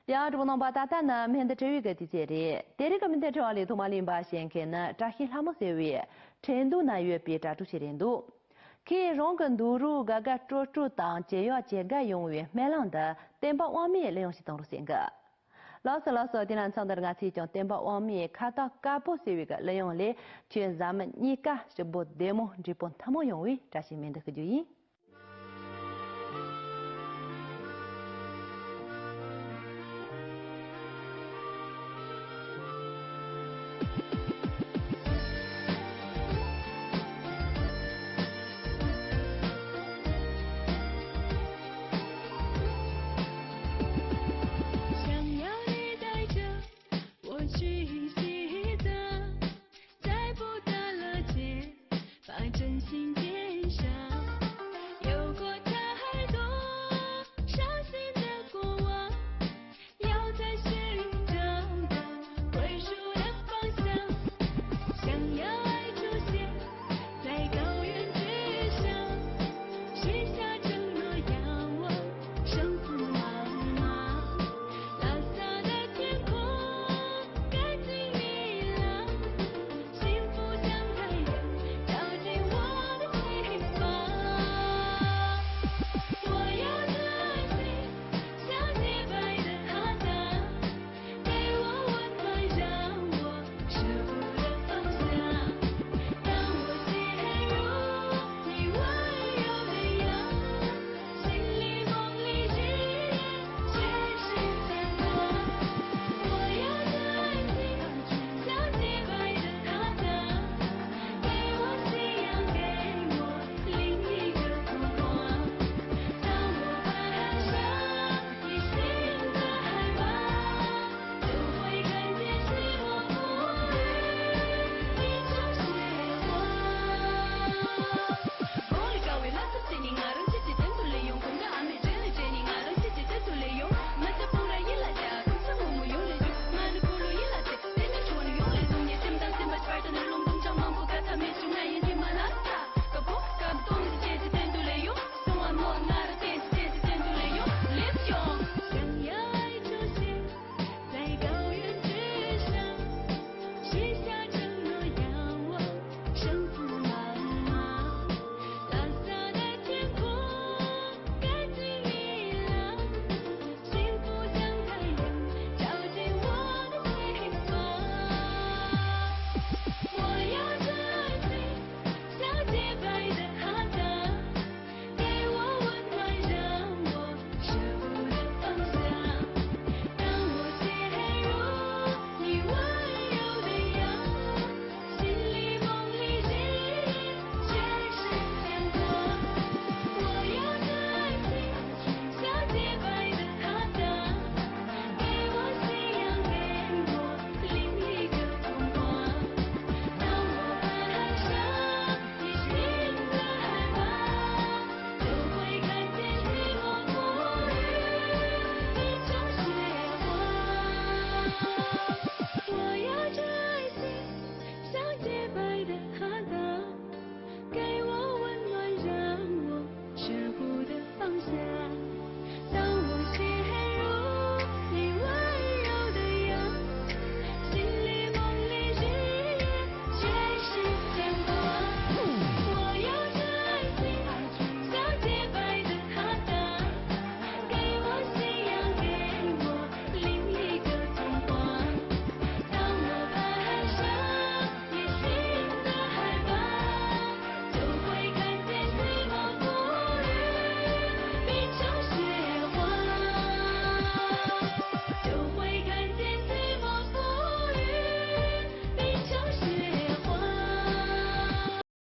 呀，这不能把大胆呢，面对这一个的这里，这里个面对这里，同马林巴先看呢，扎希拉姆社会程度呢越比扎主些人多。khi rong gần đủ ru gà gà trôi trôi tang chế yo chế gà用于买浪的电报网面利用系统路线个。老师电缆上的个是将电报网面看到嘎波社会个利用嘞，全咱们你个是不 demo 这本他们用于这些面的个注意。